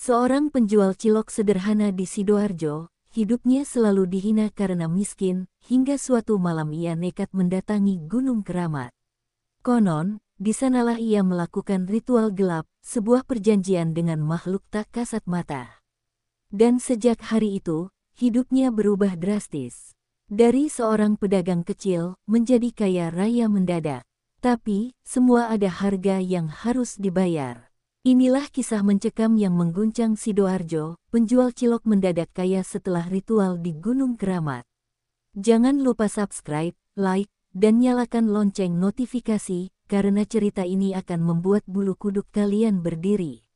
Seorang penjual cilok sederhana di Sidoarjo, hidupnya selalu dihina karena miskin, hingga suatu malam ia nekat mendatangi Gunung Keramat. Konon, di sanalah ia melakukan ritual gelap, sebuah perjanjian dengan makhluk tak kasat mata. Dan sejak hari itu, hidupnya berubah drastis. Dari seorang pedagang kecil, menjadi kaya raya mendadak. Tapi, semua ada harga yang harus dibayar. Inilah kisah mencekam yang mengguncang Sidoarjo, penjual cilok mendadak kaya setelah ritual di Gunung Keramat. Jangan lupa subscribe, like, dan nyalakan lonceng notifikasi, karena cerita ini akan membuat bulu kuduk kalian berdiri.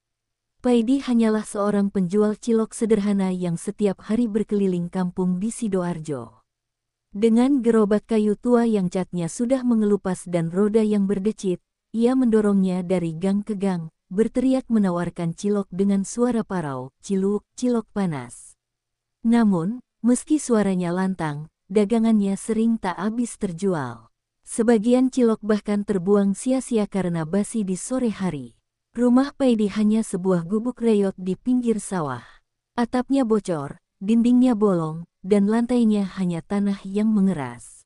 Paidi hanyalah seorang penjual cilok sederhana yang setiap hari berkeliling kampung di Sidoarjo. Dengan gerobak kayu tua yang catnya sudah mengelupas dan roda yang berdecit, ia mendorongnya dari gang ke gang, berteriak menawarkan cilok dengan suara parau, "Ciluk, cilok panas." Namun, meski suaranya lantang, dagangannya sering tak habis terjual. Sebagian cilok bahkan terbuang sia-sia karena basi di sore hari. Rumah Paidi hanya sebuah gubuk reyot di pinggir sawah. Atapnya bocor, dindingnya bolong, dan lantainya hanya tanah yang mengeras.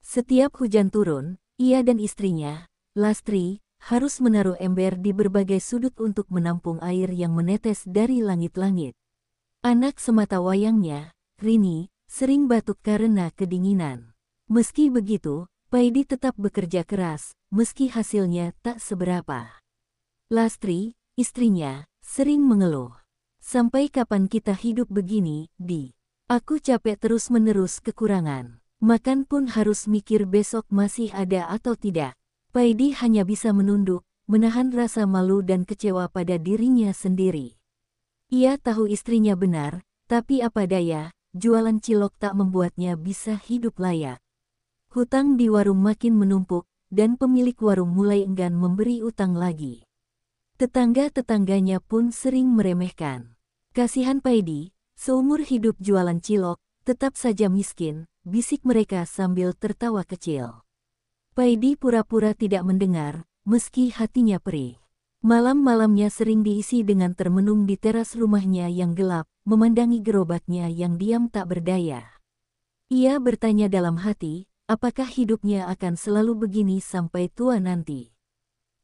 Setiap hujan turun, ia dan istrinya, Lastri, harus menaruh ember di berbagai sudut untuk menampung air yang menetes dari langit-langit. Anak semata wayangnya, Rini, sering batuk karena kedinginan. Meski begitu, Paidi tetap bekerja keras, meski hasilnya tak seberapa. Lastri, istrinya, sering mengeluh. "Sampai kapan kita hidup begini, Di? Aku capek terus-menerus kekurangan. Makan pun harus mikir besok masih ada atau tidak." Paidi hanya bisa menunduk, menahan rasa malu dan kecewa pada dirinya sendiri. Ia tahu istrinya benar, tapi apa daya, jualan cilok tak membuatnya bisa hidup layak. Hutang di warung makin menumpuk, dan pemilik warung mulai enggan memberi utang lagi. Tetangga-tetangganya pun sering meremehkan. Kasihan Paidi, seumur hidup jualan cilok, tetap saja miskin, bisik mereka sambil tertawa kecil. Paidi pura-pura tidak mendengar, meski hatinya perih. Malam-malamnya sering diisi dengan termenung di teras rumahnya yang gelap, memandangi gerobaknya yang diam tak berdaya. Ia bertanya dalam hati, apakah hidupnya akan selalu begini sampai tua nanti.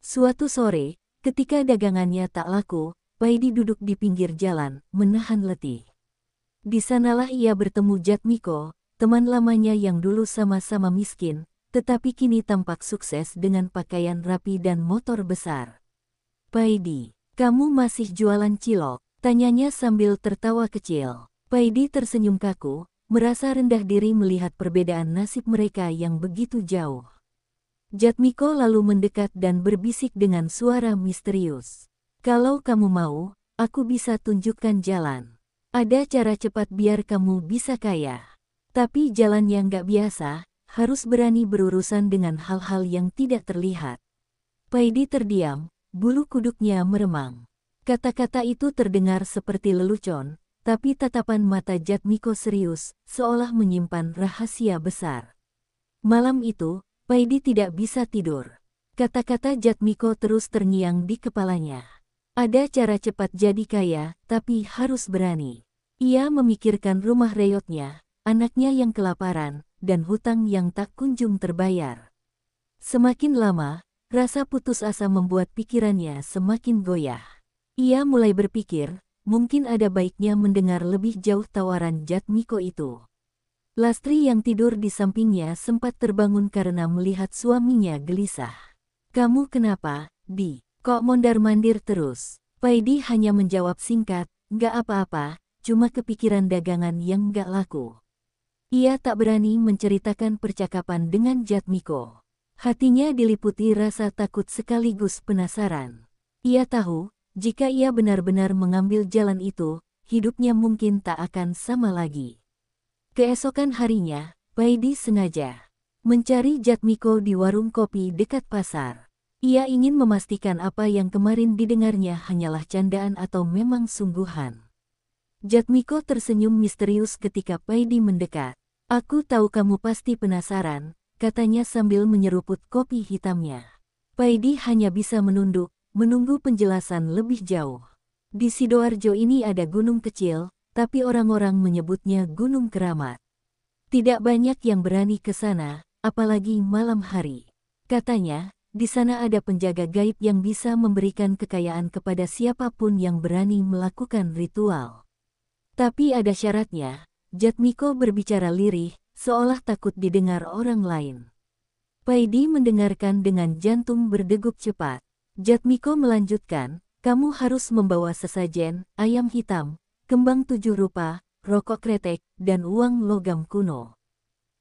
Suatu sore, ketika dagangannya tak laku, Paidi duduk di pinggir jalan, menahan letih. Di sanalah ia bertemu Jatmiko, teman lamanya yang dulu sama-sama miskin, tetapi kini tampak sukses dengan pakaian rapi dan motor besar. "Paidi, kamu masih jualan cilok?" tanyanya sambil tertawa kecil. Paidi tersenyum kaku, merasa rendah diri melihat perbedaan nasib mereka yang begitu jauh. Jatmiko lalu mendekat dan berbisik dengan suara misterius. "Kalau kamu mau, aku bisa tunjukkan jalan. Ada cara cepat biar kamu bisa kaya. Tapi jalan yang gak biasa, harus berani berurusan dengan hal-hal yang tidak terlihat." Paidi terdiam, bulu kuduknya meremang. Kata-kata itu terdengar seperti lelucon, tapi tatapan mata Jatmiko serius, seolah menyimpan rahasia besar. Malam itu, Paidi tidak bisa tidur. Kata-kata Jatmiko terus terngiang di kepalanya. Ada cara cepat jadi kaya, tapi harus berani. Ia memikirkan rumah reyotnya, anaknya yang kelaparan, dan hutang yang tak kunjung terbayar. Semakin lama, rasa putus asa membuat pikirannya semakin goyah. Ia mulai berpikir, mungkin ada baiknya mendengar lebih jauh tawaran Jatmiko itu. Lastri yang tidur di sampingnya sempat terbangun karena melihat suaminya gelisah. "Kamu kenapa, Di? Kok mondar-mandir terus?" Paidi hanya menjawab singkat, "Nggak apa-apa, cuma kepikiran dagangan yang nggak laku." Ia tak berani menceritakan percakapan dengan Jatmiko. Hatinya diliputi rasa takut sekaligus penasaran. Ia tahu, jika ia benar-benar mengambil jalan itu, hidupnya mungkin tak akan sama lagi. Keesokan harinya, Paidi sengaja mencari Jatmiko di warung kopi dekat pasar. Ia ingin memastikan apa yang kemarin didengarnya hanyalah candaan atau memang sungguhan. Jatmiko tersenyum misterius ketika Paidi mendekat. "Aku tahu kamu pasti penasaran," katanya sambil menyeruput kopi hitamnya. Paidi hanya bisa menunduk, menunggu penjelasan lebih jauh. Di Sidoarjo ini ada gunung kecil, tapi orang-orang menyebutnya Gunung Keramat. Tidak banyak yang berani ke sana, apalagi malam hari. Katanya, di sana ada penjaga gaib yang bisa memberikan kekayaan kepada siapapun yang berani melakukan ritual. Tapi ada syaratnya, Jatmiko berbicara lirih, seolah takut didengar orang lain. Paidi mendengarkan dengan jantung berdegup cepat. Jatmiko melanjutkan, kamu harus membawa sesajen, ayam hitam, kembang 7 rupa, rokok kretek, dan uang logam kuno.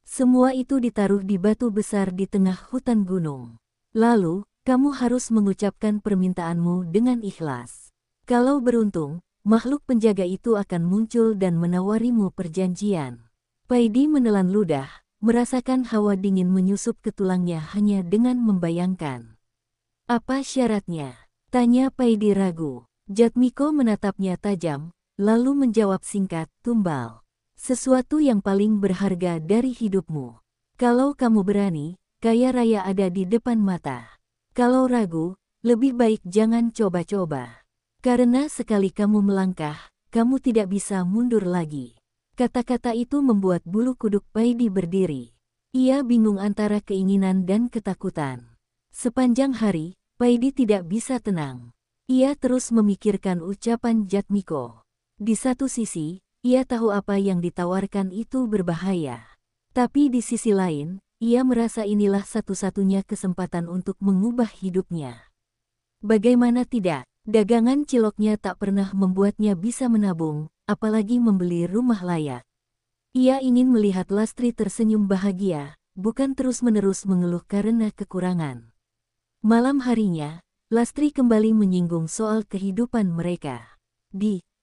Semua itu ditaruh di batu besar di tengah hutan gunung. Lalu, kamu harus mengucapkan permintaanmu dengan ikhlas. Kalau beruntung, makhluk penjaga itu akan muncul dan menawarimu perjanjian. Paidi menelan ludah, merasakan hawa dingin menyusup ke tulangnya hanya dengan membayangkan. Apa syaratnya? Tanya Paidi ragu. Jatmiko menatapnya tajam, lalu menjawab singkat, tumbal. Sesuatu yang paling berharga dari hidupmu. Kalau kamu berani, kaya raya ada di depan mata. Kalau ragu, lebih baik jangan coba-coba. Karena sekali kamu melangkah, kamu tidak bisa mundur lagi. Kata-kata itu membuat bulu kuduk Paidi berdiri. Ia bingung antara keinginan dan ketakutan. Sepanjang hari, Paidi tidak bisa tenang. Ia terus memikirkan ucapan Jatmiko. Di satu sisi, ia tahu apa yang ditawarkan itu berbahaya. Tapi di sisi lain, ia merasa inilah satu-satunya kesempatan untuk mengubah hidupnya. Bagaimana tidak, dagangan ciloknya tak pernah membuatnya bisa menabung, apalagi membeli rumah layak. Ia ingin melihat Lastri tersenyum bahagia, bukan terus-menerus mengeluh karena kekurangan. Malam harinya, Lastri kembali menyinggung soal kehidupan mereka.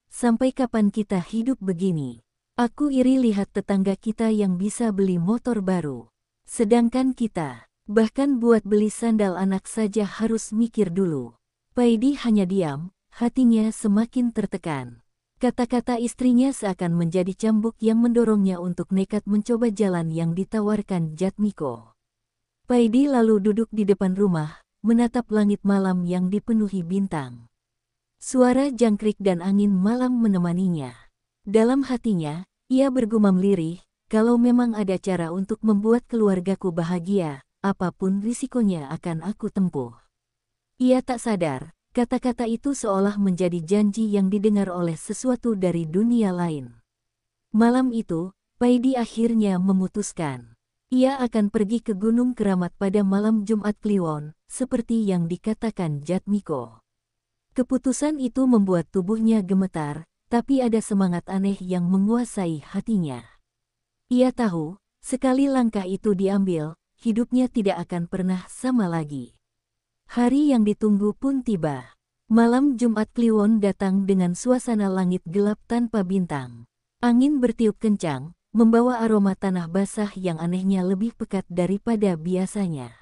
Sampai kapan kita hidup begini? Aku iri lihat tetangga kita yang bisa beli motor baru. Sedangkan kita, bahkan buat beli sandal anak saja harus mikir dulu. Paidi hanya diam, hatinya semakin tertekan. Kata-kata istrinya seakan menjadi cambuk yang mendorongnya untuk nekat mencoba jalan yang ditawarkan Jatmiko. Paidi lalu duduk di depan rumah, menatap langit malam yang dipenuhi bintang. Suara jangkrik dan angin malam menemaninya. Dalam hatinya, ia bergumam lirih, kalau memang ada cara untuk membuat keluargaku bahagia, apapun risikonya akan aku tempuh. Ia tak sadar, kata-kata itu seolah menjadi janji yang didengar oleh sesuatu dari dunia lain. Malam itu, Paidi akhirnya memutuskan. Ia akan pergi ke Gunung Keramat pada malam Jumat Kliwon, seperti yang dikatakan Jatmiko. Keputusan itu membuat tubuhnya gemetar, tapi ada semangat aneh yang menguasai hatinya. Ia tahu, sekali langkah itu diambil, hidupnya tidak akan pernah sama lagi. Hari yang ditunggu pun tiba. Malam Jumat Kliwon datang dengan suasana langit gelap tanpa bintang. Angin bertiup kencang, membawa aroma tanah basah yang anehnya lebih pekat daripada biasanya.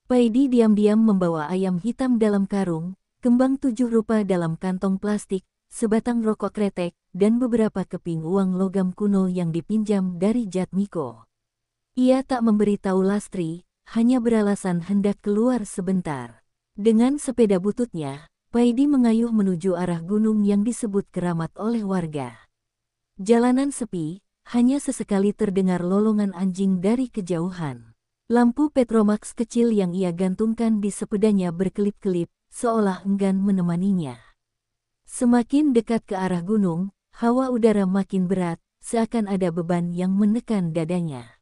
Paidi diam-diam membawa ayam hitam dalam karung, kembang 7 rupa dalam kantong plastik, sebatang rokok kretek, dan beberapa keping uang logam kuno yang dipinjam dari Jatmiko. Ia tak memberitahu Lastri, hanya beralasan hendak keluar sebentar. Dengan sepeda bututnya, Paidi mengayuh menuju arah gunung yang disebut Keramat oleh warga. Jalanan sepi, hanya sesekali terdengar lolongan anjing dari kejauhan. Lampu Petromax kecil yang ia gantungkan di sepedanya berkelip-kelip, seolah enggan menemaninya. Semakin dekat ke arah gunung, hawa udara makin berat, seakan ada beban yang menekan dadanya.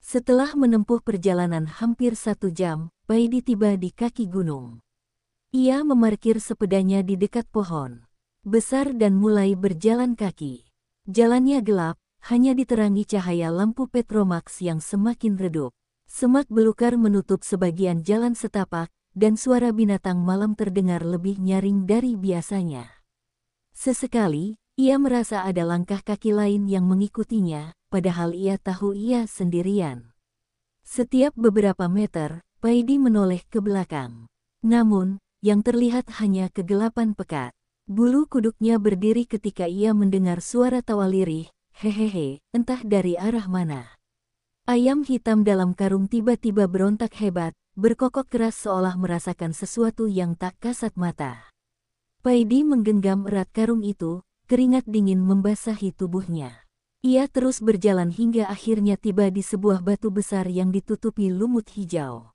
Setelah menempuh perjalanan hampir 1 jam, Paidi tiba di kaki gunung. Ia memarkir sepedanya di dekat pohon besar dan mulai berjalan kaki. Jalannya gelap, hanya diterangi cahaya lampu Petromax yang semakin redup. Semak belukar menutup sebagian jalan setapak, dan suara binatang malam terdengar lebih nyaring dari biasanya. Sesekali, ia merasa ada langkah kaki lain yang mengikutinya, padahal ia tahu ia sendirian. Setiap beberapa meter, Paidi menoleh ke belakang. Namun, yang terlihat hanya kegelapan pekat. Bulu kuduknya berdiri ketika ia mendengar suara tawa lirih, hehehe, entah dari arah mana. Ayam hitam dalam karung tiba-tiba berontak hebat, berkokok keras seolah merasakan sesuatu yang tak kasat mata. Paidi menggenggam erat karung itu, keringat dingin membasahi tubuhnya. Ia terus berjalan hingga akhirnya tiba di sebuah batu besar yang ditutupi lumut hijau.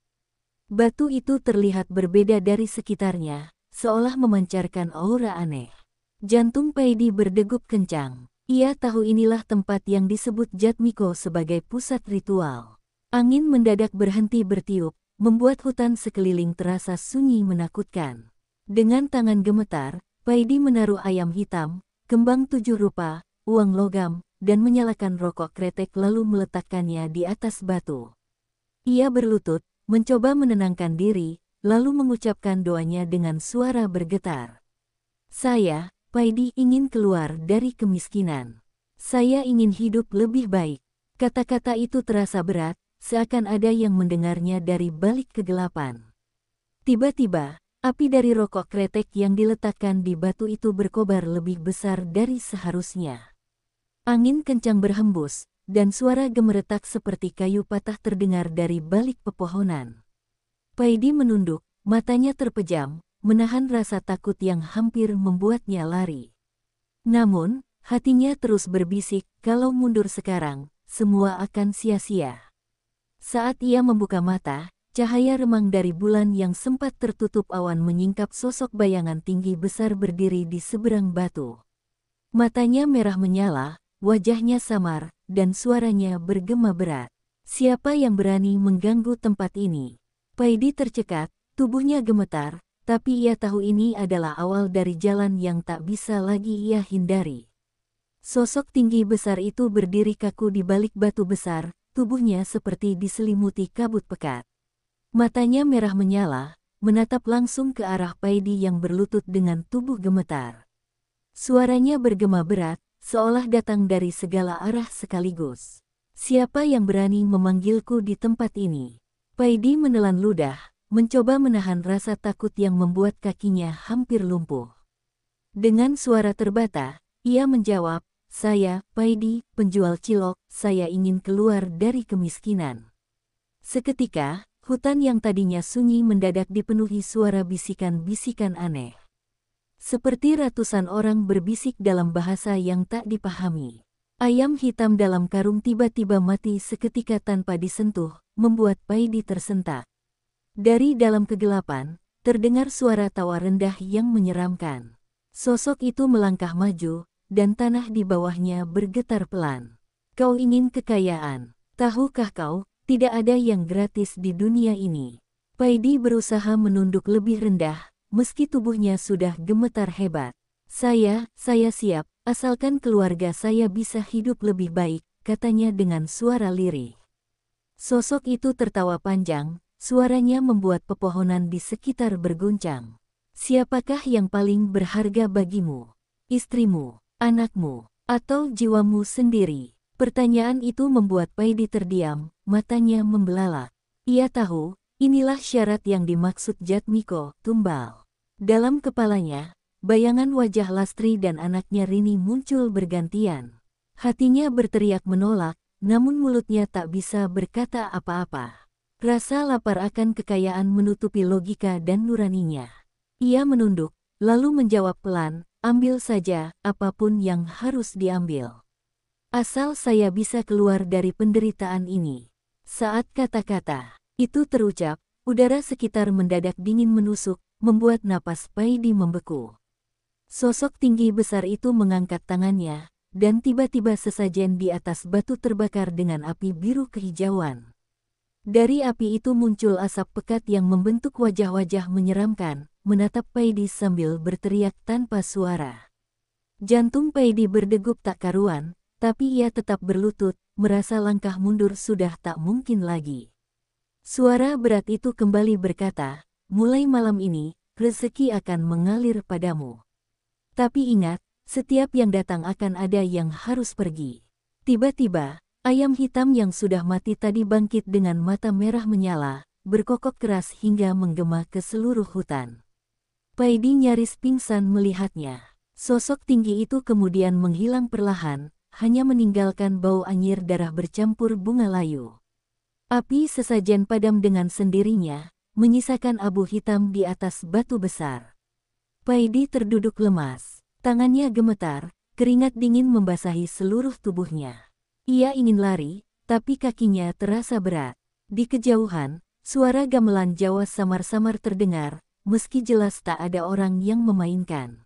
Batu itu terlihat berbeda dari sekitarnya, seolah memancarkan aura aneh. Jantung Paidi berdegup kencang. Ia tahu inilah tempat yang disebut Jatmiko sebagai pusat ritual. Angin mendadak berhenti bertiup, membuat hutan sekeliling terasa sunyi menakutkan. Dengan tangan gemetar, Paidi menaruh ayam hitam, kembang 7 rupa, uang logam, dan menyalakan rokok kretek lalu meletakkannya di atas batu. Ia berlutut, mencoba menenangkan diri, lalu mengucapkan doanya dengan suara bergetar. Saya, Paidi, ingin keluar dari kemiskinan. Saya ingin hidup lebih baik. Kata-kata itu terasa berat, seakan ada yang mendengarnya dari balik kegelapan. Tiba-tiba, api dari rokok kretek yang diletakkan di batu itu berkobar lebih besar dari seharusnya. Angin kencang berhembus, dan suara gemeretak seperti kayu patah terdengar dari balik pepohonan. Paidi menunduk, matanya terpejam, menahan rasa takut yang hampir membuatnya lari. Namun, hatinya terus berbisik, kalau mundur sekarang, semua akan sia-sia. Saat ia membuka mata, cahaya remang dari bulan yang sempat tertutup awan menyingkap sosok bayangan tinggi besar berdiri di seberang batu. Matanya merah menyala, wajahnya samar, dan suaranya bergema berat. Siapa yang berani mengganggu tempat ini? Paidi tercekat, tubuhnya gemetar, tapi ia tahu ini adalah awal dari jalan yang tak bisa lagi ia hindari. Sosok tinggi besar itu berdiri kaku di balik batu besar, tubuhnya seperti diselimuti kabut pekat. Matanya merah menyala, menatap langsung ke arah Paidi yang berlutut dengan tubuh gemetar. Suaranya bergema berat, seolah datang dari segala arah sekaligus. Siapa yang berani memanggilku di tempat ini? Paidi menelan ludah, mencoba menahan rasa takut yang membuat kakinya hampir lumpuh. Dengan suara terbata, ia menjawab, saya, Paidi, penjual cilok, saya ingin keluar dari kemiskinan. Seketika, hutan yang tadinya sunyi mendadak dipenuhi suara bisikan-bisikan aneh. Seperti ratusan orang berbisik dalam bahasa yang tak dipahami. Ayam hitam dalam karung tiba-tiba mati seketika tanpa disentuh, membuat Paidi tersentak. Dari dalam kegelapan, terdengar suara tawa rendah yang menyeramkan. Sosok itu melangkah maju, dan tanah di bawahnya bergetar pelan. Kau ingin kekayaan? Tahukah kau, tidak ada yang gratis di dunia ini. Paidi berusaha menunduk lebih rendah, meski tubuhnya sudah gemetar hebat. Saya siap, asalkan keluarga saya bisa hidup lebih baik, katanya dengan suara lirih. Sosok itu tertawa panjang, suaranya membuat pepohonan di sekitar berguncang. Siapakah yang paling berharga bagimu? Istrimu, anakmu, atau jiwamu sendiri? Pertanyaan itu membuat Paidi terdiam, matanya membelalak. Ia tahu, inilah syarat yang dimaksud Jatmiko, tumbal. Dalam kepalanya, bayangan wajah Lastri dan anaknya Rini muncul bergantian. Hatinya berteriak menolak, namun mulutnya tak bisa berkata apa-apa. Rasa lapar akan kekayaan menutupi logika dan nuraninya. Ia menunduk, lalu menjawab pelan, ambil saja, apapun yang harus diambil. Asal saya bisa keluar dari penderitaan ini. Saat kata-kata itu terucap, udara sekitar mendadak dingin menusuk, membuat napas Paidi membeku. Sosok tinggi besar itu mengangkat tangannya, dan tiba-tiba sesajen di atas batu terbakar dengan api biru kehijauan. Dari api itu muncul asap pekat yang membentuk wajah-wajah menyeramkan, menatap Paidi sambil berteriak tanpa suara. Jantung Paidi berdegup tak karuan, tapi ia tetap berlutut, merasa langkah mundur sudah tak mungkin lagi. Suara berat itu kembali berkata, mulai malam ini, rezeki akan mengalir padamu. Tapi ingat, setiap yang datang akan ada yang harus pergi. Tiba-tiba, ayam hitam yang sudah mati tadi bangkit dengan mata merah menyala, berkokok keras hingga menggema ke seluruh hutan. Paidi nyaris pingsan melihatnya. Sosok tinggi itu kemudian menghilang perlahan, hanya meninggalkan bau anyir darah bercampur bunga layu. Api sesajen padam dengan sendirinya, menyisakan abu hitam di atas batu besar. Paidi terduduk lemas. Tangannya gemetar, keringat dingin membasahi seluruh tubuhnya. Ia ingin lari, tapi kakinya terasa berat. Di kejauhan, suara gamelan Jawa samar-samar terdengar, meski jelas tak ada orang yang memainkan.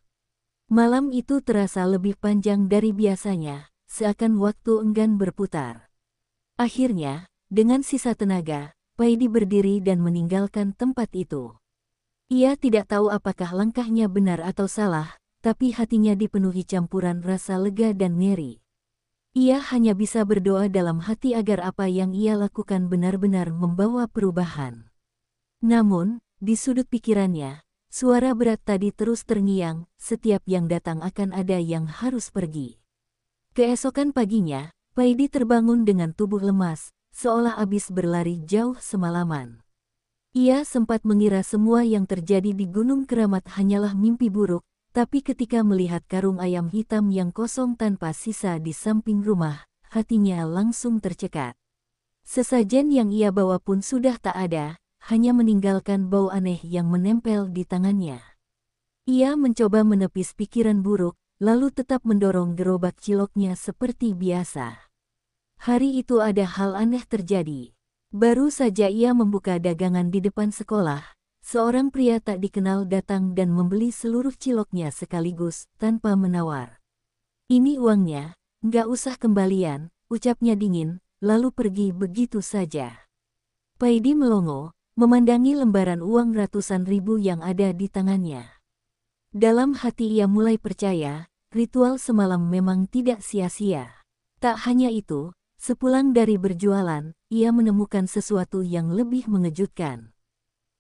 Malam itu terasa lebih panjang dari biasanya, seakan waktu enggan berputar. Akhirnya, dengan sisa tenaga, Paidi berdiri dan meninggalkan tempat itu. Ia tidak tahu apakah langkahnya benar atau salah, tapi hatinya dipenuhi campuran rasa lega dan ngeri. Ia hanya bisa berdoa dalam hati agar apa yang ia lakukan benar-benar membawa perubahan. Namun, di sudut pikirannya, suara berat tadi terus terngiang, setiap yang datang akan ada yang harus pergi. Keesokan paginya, Paidi terbangun dengan tubuh lemas, seolah habis berlari jauh semalaman. Ia sempat mengira semua yang terjadi di Gunung Keramat hanyalah mimpi buruk, tapi ketika melihat karung ayam hitam yang kosong tanpa sisa di samping rumah, hatinya langsung tercekat. Sesajen yang ia bawa pun sudah tak ada, hanya meninggalkan bau aneh yang menempel di tangannya. Ia mencoba menepis pikiran buruk, lalu tetap mendorong gerobak ciloknya seperti biasa. Hari itu ada hal aneh terjadi. Baru saja ia membuka dagangan di depan sekolah, seorang pria tak dikenal datang dan membeli seluruh ciloknya sekaligus, tanpa menawar. "Ini uangnya, nggak usah kembalian," ucapnya dingin, lalu pergi begitu saja. Paidi melongo, memandangi lembaran uang ratusan ribu yang ada di tangannya. Dalam hati ia mulai percaya, ritual semalam memang tidak sia-sia. Tak hanya itu, sepulang dari berjualan, ia menemukan sesuatu yang lebih mengejutkan.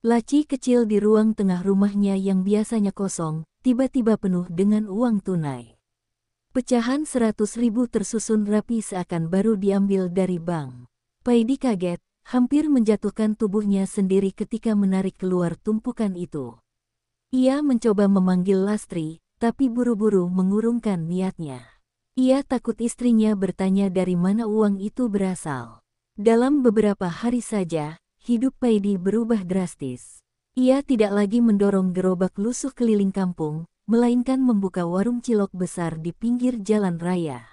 Laci kecil di ruang tengah rumahnya yang biasanya kosong, tiba-tiba penuh dengan uang tunai. Pecahan 100.000 tersusun rapi seakan baru diambil dari bank. Paidi kaget, hampir menjatuhkan tubuhnya sendiri ketika menarik keluar tumpukan itu. Ia mencoba memanggil Lastri, tapi buru-buru mengurungkan niatnya. Ia takut istrinya bertanya dari mana uang itu berasal. Dalam beberapa hari saja, hidup Paidi berubah drastis. Ia tidak lagi mendorong gerobak lusuh keliling kampung, melainkan membuka warung cilok besar di pinggir jalan raya.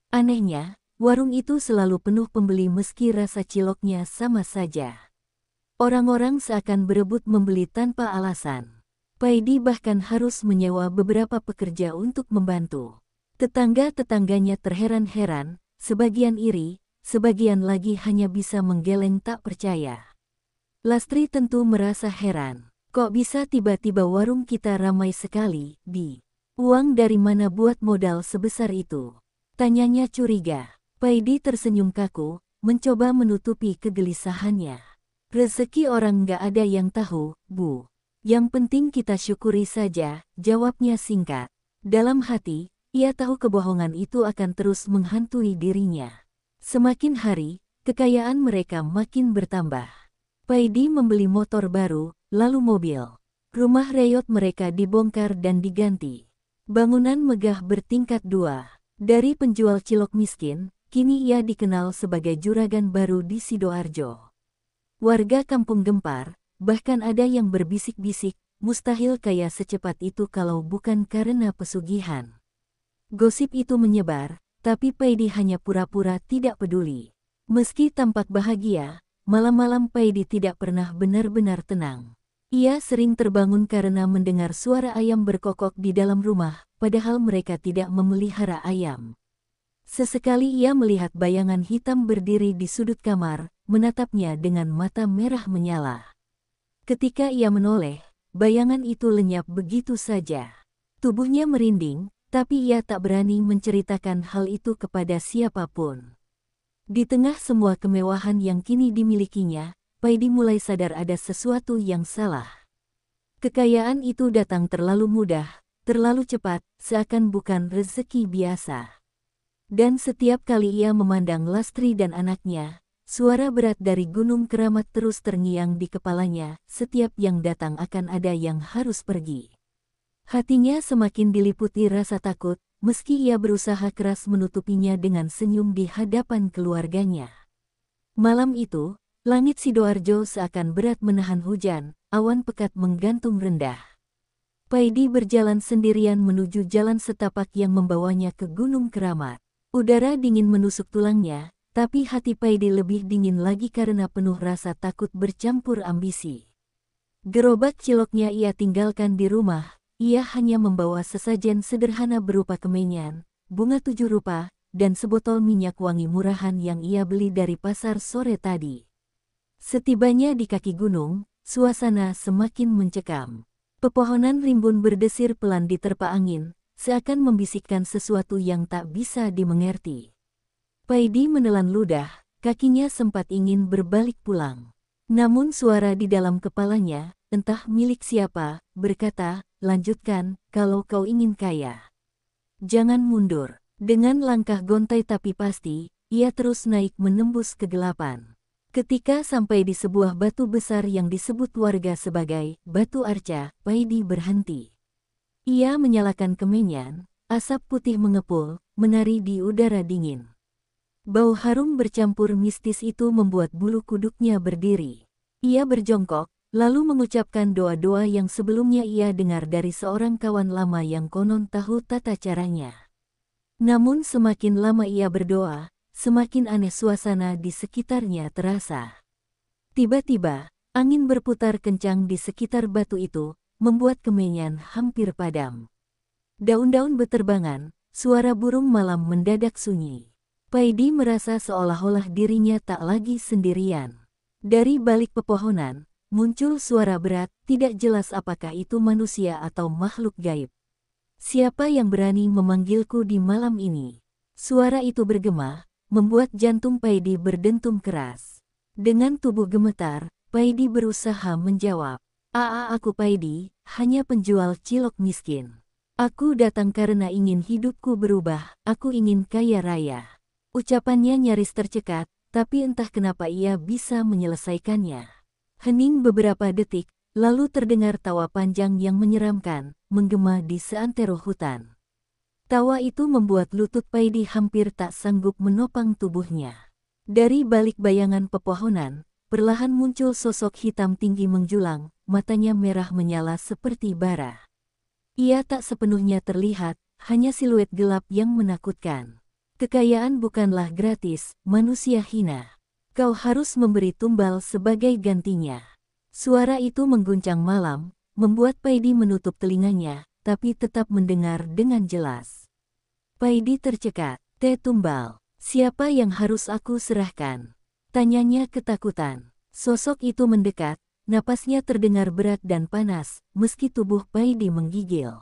Anehnya, warung itu selalu penuh pembeli meski rasa ciloknya sama saja. Orang-orang seakan berebut membeli tanpa alasan. Paidi bahkan harus menyewa beberapa pekerja untuk membantu. Tetangga-tetangganya terheran-heran, sebagian iri, sebagian lagi hanya bisa menggeleng tak percaya. Lastri tentu merasa heran. Kok bisa tiba-tiba warung kita ramai sekali, Bi? Uang dari mana buat modal sebesar itu? Tanyanya curiga. Paidi tersenyum kaku, mencoba menutupi kegelisahannya. Rezeki orang nggak ada yang tahu, Bu. Yang penting kita syukuri saja, jawabnya singkat. Dalam hati, ia tahu kebohongan itu akan terus menghantui dirinya. Semakin hari, kekayaan mereka makin bertambah. Paidi membeli motor baru, lalu mobil. Rumah reyot mereka dibongkar dan diganti. Bangunan megah bertingkat 2. Dari penjual cilok miskin, kini ia dikenal sebagai juragan baru di Sidoarjo. Warga kampung gempar, bahkan ada yang berbisik-bisik, mustahil kaya secepat itu kalau bukan karena pesugihan. Gosip itu menyebar, tapi Paidi hanya pura-pura tidak peduli. Meski tampak bahagia, malam-malam Paidi tidak pernah benar-benar tenang. Ia sering terbangun karena mendengar suara ayam berkokok di dalam rumah, padahal mereka tidak memelihara ayam. Sesekali ia melihat bayangan hitam berdiri di sudut kamar, menatapnya dengan mata merah menyala. Ketika ia menoleh, bayangan itu lenyap begitu saja. Tubuhnya merinding, tapi ia tak berani menceritakan hal itu kepada siapapun. Di tengah semua kemewahan yang kini dimilikinya, Paidi mulai sadar ada sesuatu yang salah. Kekayaan itu datang terlalu mudah, terlalu cepat, seakan bukan rezeki biasa. Dan setiap kali ia memandang Lastri dan anaknya, suara berat dari Gunung Keramat terus terngiang di kepalanya, setiap yang datang akan ada yang harus pergi. Hatinya semakin diliputi rasa takut, meski ia berusaha keras menutupinya dengan senyum di hadapan keluarganya. Malam itu, langit Sidoarjo seakan berat menahan hujan, awan pekat menggantung rendah. Paidi berjalan sendirian menuju jalan setapak yang membawanya ke Gunung Keramat. Udara dingin menusuk tulangnya, tapi hati Paidi lebih dingin lagi karena penuh rasa takut bercampur ambisi. Gerobak ciloknya ia tinggalkan di rumah, ia hanya membawa sesajen sederhana berupa kemenyan, bunga 7 rupa, dan sebotol minyak wangi murahan yang ia beli dari pasar sore tadi. Setibanya di kaki gunung, suasana semakin mencekam. Pepohonan rimbun berdesir pelan diterpa angin, seakan membisikkan sesuatu yang tak bisa dimengerti. Paidi menelan ludah, kakinya sempat ingin berbalik pulang. Namun suara di dalam kepalanya, entah milik siapa, berkata, "Lanjutkan, kalau kau ingin kaya. Jangan mundur." Dengan langkah gontai tapi pasti, ia terus naik menembus kegelapan. Ketika sampai di sebuah batu besar yang disebut warga sebagai Batu Arca, Paidi berhenti. Ia menyalakan kemenyan, asap putih mengepul, menari di udara dingin. Bau harum bercampur mistis itu membuat bulu kuduknya berdiri. Ia berjongkok, lalu mengucapkan doa-doa yang sebelumnya ia dengar dari seorang kawan lama yang konon tahu tata caranya. Namun semakin lama ia berdoa, semakin aneh suasana di sekitarnya terasa. Tiba-tiba, angin berputar kencang di sekitar batu itu, membuat kemenyan hampir padam. Daun-daun beterbangan, suara burung malam mendadak sunyi. Paidi merasa seolah-olah dirinya tak lagi sendirian. Dari balik pepohonan, muncul suara berat, tidak jelas apakah itu manusia atau makhluk gaib. "Siapa yang berani memanggilku di malam ini?" Suara itu bergema, membuat jantung Paidi berdentum keras. Dengan tubuh gemetar, Paidi berusaha menjawab, Aku Paidi, hanya penjual cilok miskin. Aku datang karena ingin hidupku berubah, aku ingin kaya raya." Ucapannya nyaris tercekat, tapi entah kenapa ia bisa menyelesaikannya. Hening beberapa detik, lalu terdengar tawa panjang yang menyeramkan, menggema di seantero hutan. Tawa itu membuat lutut Paidi hampir tak sanggup menopang tubuhnya. Dari balik bayangan pepohonan, perlahan muncul sosok hitam tinggi menjulang, matanya merah menyala seperti bara. Ia tak sepenuhnya terlihat, hanya siluet gelap yang menakutkan. "Kekayaan bukanlah gratis, manusia hina. Kau harus memberi tumbal sebagai gantinya." Suara itu mengguncang malam, membuat Paidi menutup telinganya, tapi tetap mendengar dengan jelas. Paidi tercekat. Tumbal. Siapa yang harus aku serahkan?" Tanyanya ketakutan. Sosok itu mendekat, napasnya terdengar berat dan panas, meski tubuh Paidi menggigil.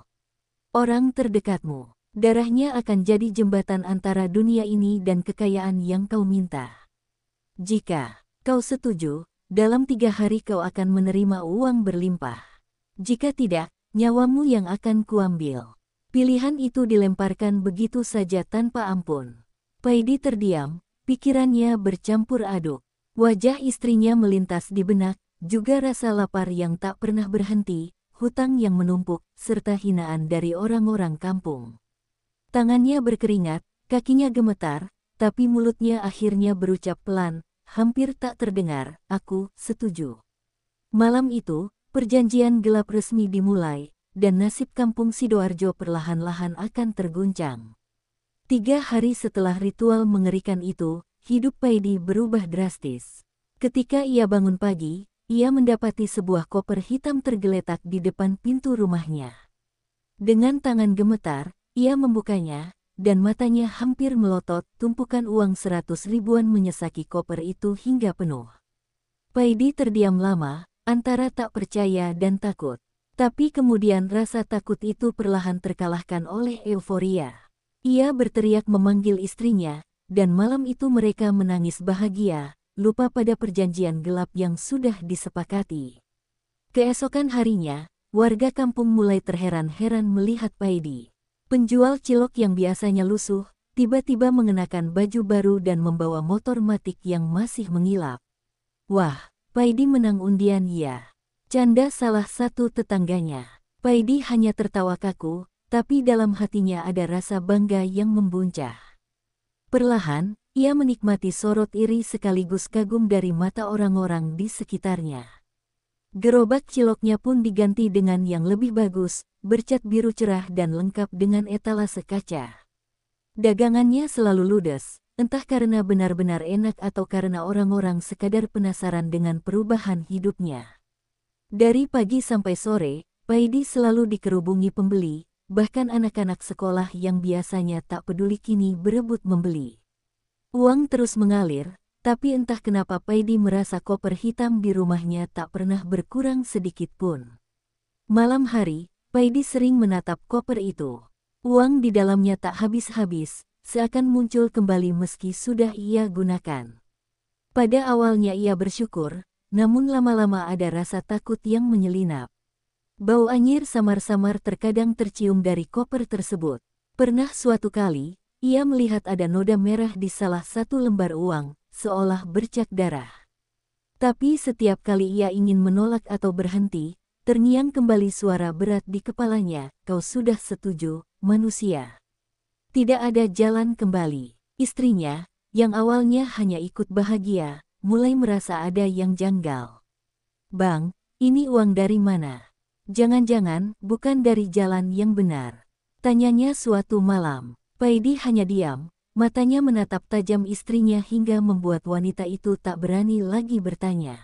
"Orang terdekatmu. Darahnya akan jadi jembatan antara dunia ini dan kekayaan yang kau minta. Jika kau setuju, dalam 3 hari kau akan menerima uang berlimpah. Jika tidak, nyawamu yang akan kuambil." Pilihan itu dilemparkan begitu saja tanpa ampun. Paidi terdiam, pikirannya bercampur aduk. Wajah istrinya melintas di benak, juga rasa lapar yang tak pernah berhenti, hutang yang menumpuk, serta hinaan dari orang-orang kampung. Tangannya berkeringat, kakinya gemetar, tapi mulutnya akhirnya berucap pelan, hampir tak terdengar, "Aku setuju." Malam itu, perjanjian gelap resmi dimulai, dan nasib kampung Sidoarjo perlahan-lahan akan terguncang. 3 hari setelah ritual mengerikan itu, hidup Paidi berubah drastis. Ketika ia bangun pagi, ia mendapati sebuah koper hitam tergeletak di depan pintu rumahnya. Dengan tangan gemetar, ia membukanya, dan matanya hampir melotot, tumpukan uang 100 ribuan menyesaki koper itu hingga penuh. Paidi terdiam lama, antara tak percaya dan takut. Tapi kemudian rasa takut itu perlahan terkalahkan oleh euforia. Ia berteriak memanggil istrinya, dan malam itu mereka menangis bahagia, lupa pada perjanjian gelap yang sudah disepakati. Keesokan harinya, warga kampung mulai terheran-heran melihat Paidi. Penjual cilok yang biasanya lusuh, tiba-tiba mengenakan baju baru dan membawa motor matic yang masih mengilap. "Wah, Paidi menang undian ya," canda salah satu tetangganya. Paidi hanya tertawa kaku, tapi dalam hatinya ada rasa bangga yang membuncah. Perlahan, ia menikmati sorot iri sekaligus kagum dari mata orang-orang di sekitarnya. Gerobak ciloknya pun diganti dengan yang lebih bagus, bercat biru cerah dan lengkap dengan etalase kaca. Dagangannya selalu ludes, entah karena benar-benar enak atau karena orang-orang sekadar penasaran dengan perubahan hidupnya. Dari pagi sampai sore, Paidi selalu dikerubungi pembeli, bahkan anak-anak sekolah yang biasanya tak peduli kini berebut membeli. Uang terus mengalir, tapi entah kenapa Paidi merasa koper hitam di rumahnya tak pernah berkurang sedikit pun. Malam hari, Paidi sering menatap koper itu. Uang di dalamnya tak habis-habis, seakan muncul kembali meski sudah ia gunakan. Pada awalnya ia bersyukur, namun lama-lama ada rasa takut yang menyelinap. Bau anyir samar-samar terkadang tercium dari koper tersebut. Pernah suatu kali, ia melihat ada noda merah di salah satu lembar uang, seolah bercak darah. Tapi setiap kali ia ingin menolak atau berhenti, terngiang kembali suara berat di kepalanya, "Kau sudah setuju, manusia." Tidak ada jalan kembali. Istrinya, yang awalnya hanya ikut bahagia, mulai merasa ada yang janggal. "Bang, ini uang dari mana? Jangan-jangan bukan dari jalan yang benar?" tanyanya suatu malam. Paidi hanya diam, matanya menatap tajam istrinya hingga membuat wanita itu tak berani lagi bertanya.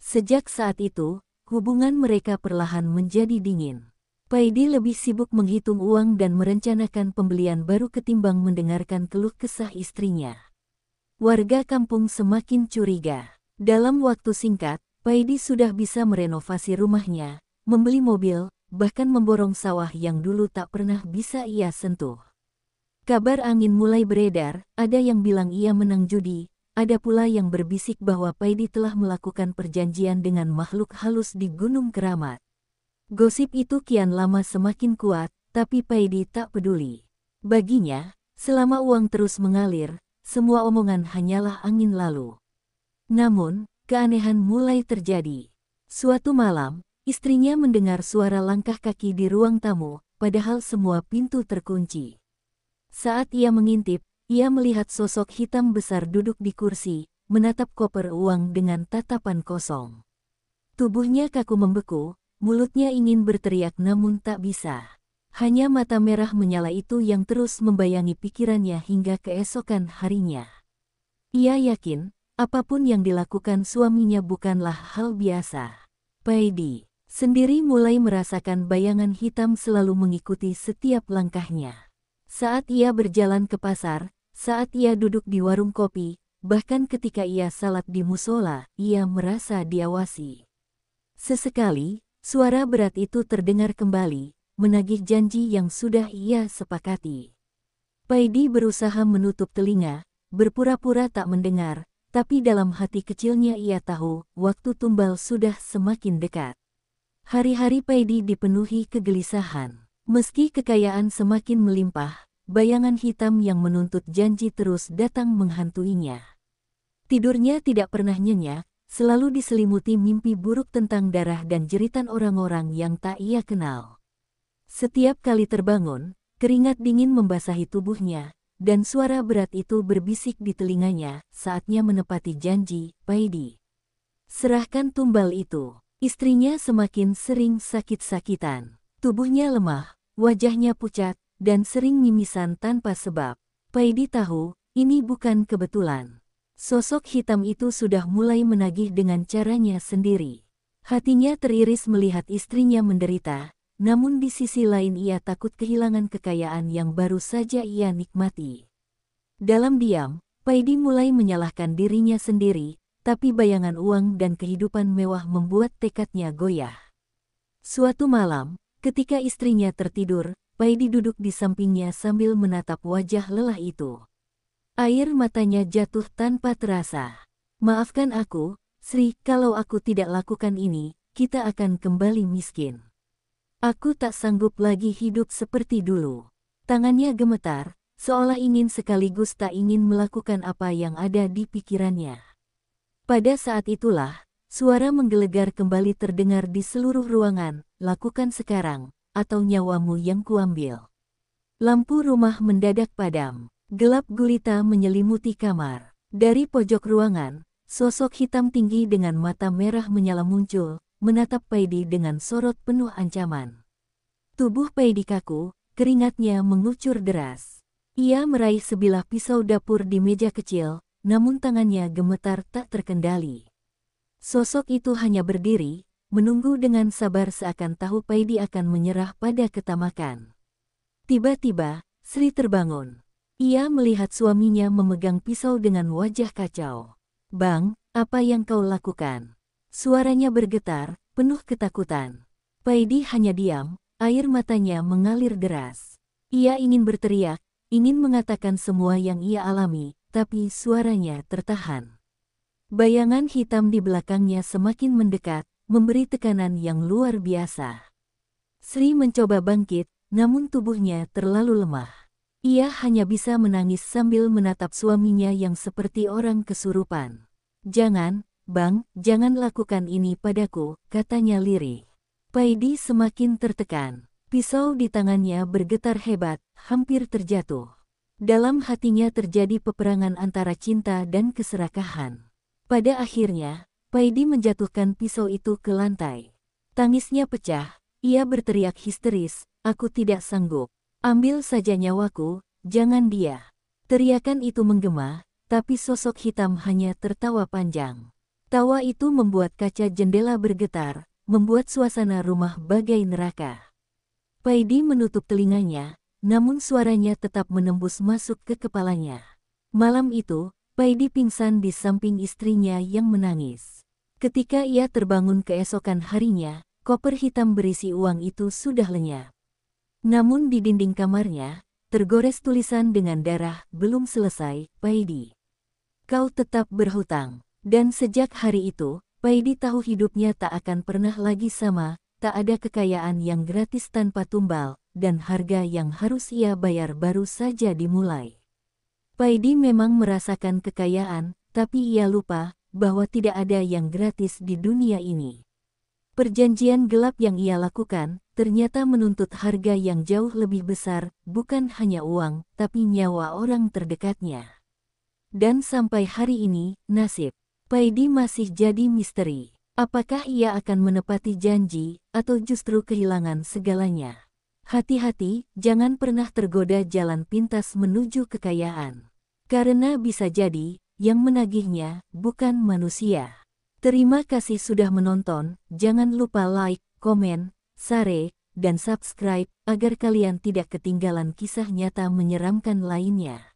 Sejak saat itu, hubungan mereka perlahan menjadi dingin. Paidi lebih sibuk menghitung uang dan merencanakan pembelian baru ketimbang mendengarkan keluh kesah istrinya. Warga kampung semakin curiga. Dalam waktu singkat, Paidi sudah bisa merenovasi rumahnya, membeli mobil, bahkan memborong sawah yang dulu tak pernah bisa ia sentuh. Kabar angin mulai beredar, ada yang bilang ia menang judi, ada pula yang berbisik bahwa Paidi telah melakukan perjanjian dengan makhluk halus di Gunung Keramat. Gosip itu kian lama semakin kuat, tapi Paidi tak peduli. Baginya, selama uang terus mengalir, semua omongan hanyalah angin lalu. Namun, keanehan mulai terjadi. Suatu malam, istrinya mendengar suara langkah kaki di ruang tamu, padahal semua pintu terkunci. Saat ia mengintip, ia melihat sosok hitam besar duduk di kursi, menatap koper uang dengan tatapan kosong. Tubuhnya kaku membeku, mulutnya ingin berteriak namun tak bisa. Hanya mata merah menyala itu yang terus membayangi pikirannya hingga keesokan harinya. Ia yakin, apapun yang dilakukan suaminya bukanlah hal biasa. Paidi sendiri mulai merasakan bayangan hitam selalu mengikuti setiap langkahnya. Saat ia berjalan ke pasar, saat ia duduk di warung kopi, bahkan ketika ia salat di musola, ia merasa diawasi. Sesekali, suara berat itu terdengar kembali, menagih janji yang sudah ia sepakati. Paidi berusaha menutup telinga, berpura-pura tak mendengar, tapi dalam hati kecilnya ia tahu, waktu tumbal sudah semakin dekat. Hari-hari Paidi dipenuhi kegelisahan. Meski kekayaan semakin melimpah, bayangan hitam yang menuntut janji terus datang menghantuinya. Tidurnya tidak pernah nyenyak, selalu diselimuti mimpi buruk tentang darah dan jeritan orang-orang yang tak ia kenal. Setiap kali terbangun, keringat dingin membasahi tubuhnya, dan suara berat itu berbisik di telinganya, saatnya menepati janji, "Paidi, serahkan tumbal itu." Istrinya semakin sering sakit-sakitan. Tubuhnya lemah, wajahnya pucat, dan sering mimisan tanpa sebab. Paidi tahu, ini bukan kebetulan. Sosok hitam itu sudah mulai menagih dengan caranya sendiri. Hatinya teriris melihat istrinya menderita, namun di sisi lain ia takut kehilangan kekayaan yang baru saja ia nikmati. Dalam diam, Paidi mulai menyalahkan dirinya sendiri, tapi bayangan uang dan kehidupan mewah membuat tekadnya goyah. Suatu malam, ketika istrinya tertidur, Paidi duduk di sampingnya sambil menatap wajah lelah itu. Air matanya jatuh tanpa terasa. "Maafkan aku, Sri, kalau aku tidak lakukan ini, kita akan kembali miskin. Aku tak sanggup lagi hidup seperti dulu." Tangannya gemetar, seolah ingin sekaligus tak ingin melakukan apa yang ada di pikirannya. Pada saat itulah, suara menggelegar kembali terdengar di seluruh ruangan, "Lakukan sekarang, atau nyawamu yang kuambil." Lampu rumah mendadak padam. Gelap gulita menyelimuti kamar. Dari pojok ruangan, sosok hitam tinggi dengan mata merah menyala muncul, menatap Paidi dengan sorot penuh ancaman. Tubuh Paidi kaku, keringatnya mengucur deras. Ia meraih sebilah pisau dapur di meja kecil, namun tangannya gemetar tak terkendali. Sosok itu hanya berdiri, menunggu dengan sabar seakan tahu Paidi akan menyerah pada ketamakan. Tiba-tiba, Sri terbangun. Ia melihat suaminya memegang pisau dengan wajah kacau. "Bang, apa yang kau lakukan?" Suaranya bergetar, penuh ketakutan. Paidi hanya diam, air matanya mengalir deras. Ia ingin berteriak, ingin mengatakan semua yang ia alami, tapi suaranya tertahan. Bayangan hitam di belakangnya semakin mendekat, memberi tekanan yang luar biasa. Sri mencoba bangkit, namun tubuhnya terlalu lemah. Ia hanya bisa menangis sambil menatap suaminya yang seperti orang kesurupan. "Jangan, Bang, jangan lakukan ini padaku," katanya lirih. Paidi semakin tertekan. Pisau di tangannya bergetar hebat, hampir terjatuh. Dalam hatinya terjadi peperangan antara cinta dan keserakahan. Pada akhirnya, Paidi menjatuhkan pisau itu ke lantai. Tangisnya pecah, ia berteriak histeris, "Aku tidak sanggup. Ambil saja nyawaku, jangan dia." Teriakan itu menggema, tapi sosok hitam hanya tertawa panjang. Tawa itu membuat kaca jendela bergetar, membuat suasana rumah bagai neraka. Paidi menutup telinganya, namun suaranya tetap menembus masuk ke kepalanya. Malam itu, Paidi pingsan di samping istrinya yang menangis. Ketika ia terbangun keesokan harinya, koper hitam berisi uang itu sudah lenyap. Namun di dinding kamarnya, tergores tulisan dengan darah, "Belum selesai, Paidi. Kau tetap berhutang." Dan sejak hari itu, Paidi tahu hidupnya tak akan pernah lagi sama, tak ada kekayaan yang gratis tanpa tumbal, dan harga yang harus ia bayar baru saja dimulai. Paidi memang merasakan kekayaan, tapi ia lupa bahwa tidak ada yang gratis di dunia ini. Perjanjian gelap yang ia lakukan, ternyata menuntut harga yang jauh lebih besar, bukan hanya uang, tapi nyawa orang terdekatnya. Dan sampai hari ini, nasib Paidi masih jadi misteri. Apakah ia akan menepati janji, atau justru kehilangan segalanya? Hati-hati, jangan pernah tergoda jalan pintas menuju kekayaan. Karena bisa jadi, yang menagihnya, bukan manusia. Terima kasih sudah menonton, jangan lupa like, komen, share, dan subscribe, agar kalian tidak ketinggalan kisah nyata menyeramkan lainnya.